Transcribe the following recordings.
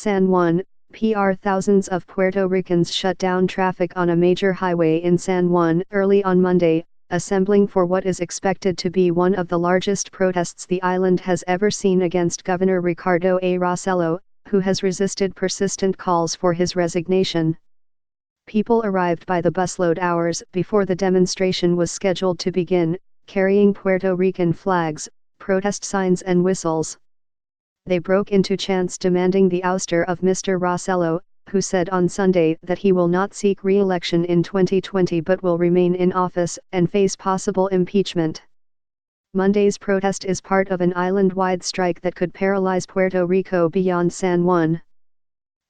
San Juan, PR. Thousands of Puerto Ricans shut down traffic on a major highway in San Juan early on Monday, assembling for what is expected to be one of the largest protests the island has ever seen against Governor Ricardo A. Rossello, who has resisted persistent calls for his resignation. People arrived by the busload hours before the demonstration was scheduled to begin, carrying Puerto Rican flags, protest signs and whistles. They broke into chants demanding the ouster of Mr. Rossello, who said on Sunday that he will not seek re-election in 2020 but will remain in office and face possible impeachment. Monday's protest is part of an island-wide strike that could paralyze Puerto Rico beyond San Juan.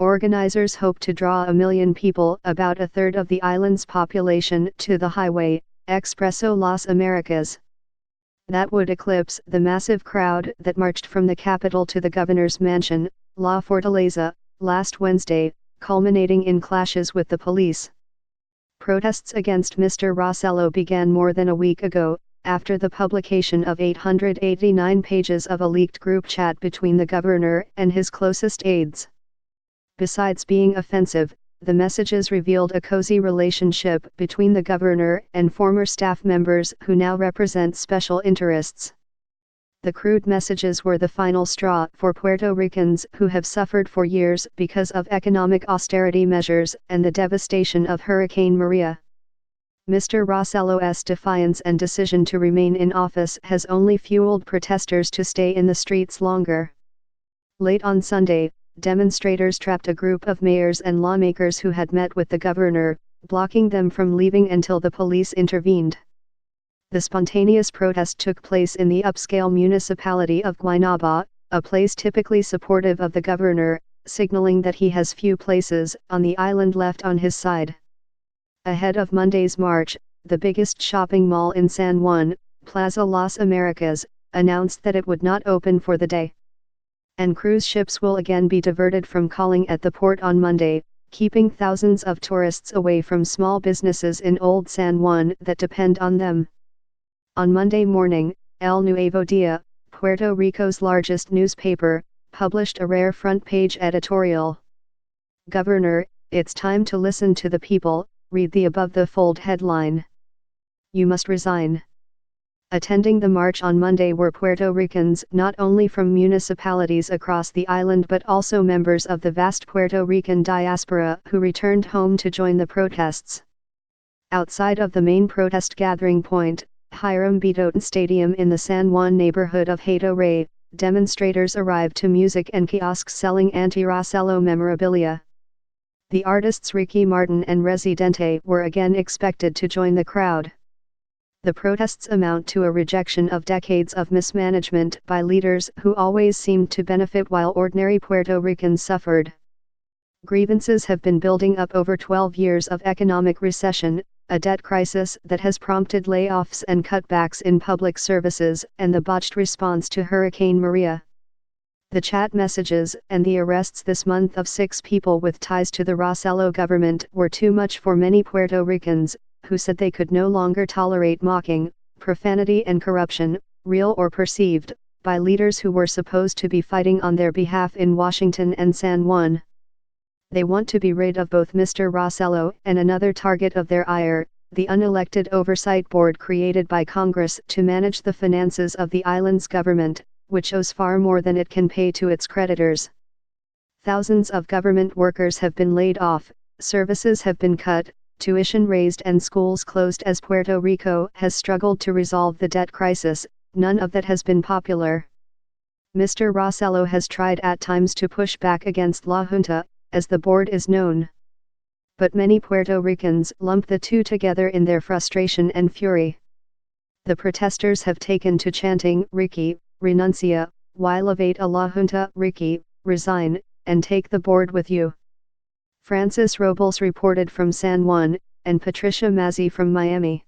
Organizers hope to draw 1 million people, about a third of the island's population, to the highway, Expreso Las Americas. That would eclipse the massive crowd that marched from the capital to the governor's mansion, La Fortaleza, last Wednesday, culminating in clashes with the police. Protests against Mr. Rossello began more than a week ago, after the publication of 889 pages of a leaked group chat between the governor and his closest aides. Besides being offensive, the messages revealed a cozy relationship between the governor and former staff members who now represent special interests. The crude messages were the final straw for Puerto Ricans who have suffered for years because of economic austerity measures and the devastation of Hurricane Maria. Mr. Rossello's defiance and decision to remain in office has only fueled protesters to stay in the streets longer. Late on Sunday, demonstrators trapped a group of mayors and lawmakers who had met with the governor, blocking them from leaving until the police intervened. The spontaneous protest took place in the upscale municipality of Guaynaba, a place typically supportive of the governor, signaling that he has few places on the island left on his side. Ahead of Monday's march, the biggest shopping mall in San Juan, Plaza Las Americas, announced that it would not open for the day. And cruise ships will again be diverted from calling at the port on Monday, keeping thousands of tourists away from small businesses in Old San Juan that depend on them. On Monday morning, El Nuevo Dia, Puerto Rico's largest newspaper, published a rare front-page editorial. "Governor, it's time to listen to the people," read the above-the-fold headline. "You must resign." Attending the march on Monday were Puerto Ricans not only from municipalities across the island but also members of the vast Puerto Rican diaspora who returned home to join the protests. Outside of the main protest gathering point, Hiram Bitoton Stadium in the San Juan neighborhood of Hato Rey, demonstrators arrived to music and kiosks selling anti-Rossello memorabilia. The artists Ricky Martin and Residente were again expected to join the crowd. The protests amount to a rejection of decades of mismanagement by leaders who always seemed to benefit while ordinary Puerto Ricans suffered. Grievances have been building up over 12 years of economic recession, a debt crisis that has prompted layoffs and cutbacks in public services, and the botched response to Hurricane Maria. The chat messages and the arrests this month of 6 people with ties to the Rossello government were too much for many Puerto Ricans, who said they could no longer tolerate mocking, profanity and corruption, real or perceived, by leaders who were supposed to be fighting on their behalf in Washington and San Juan. They want to be rid of both Mr. Rossello and another target of their ire, the unelected oversight board created by Congress to manage the finances of the island's government, which owes far more than it can pay to its creditors. Thousands of government workers have been laid off, services have been cut, tuition raised and schools closed as Puerto Rico has struggled to resolve the debt crisis. None of that has been popular. Mr. Rossello has tried at times to push back against La Junta, as the board is known. But many Puerto Ricans lump the two together in their frustration and fury. The protesters have taken to chanting, "Ricky, renuncia, why elevate a La Junta, Ricky, resign, and take the board with you." Francis Robles reported from San Juan, and Patricia Mazzi from Miami.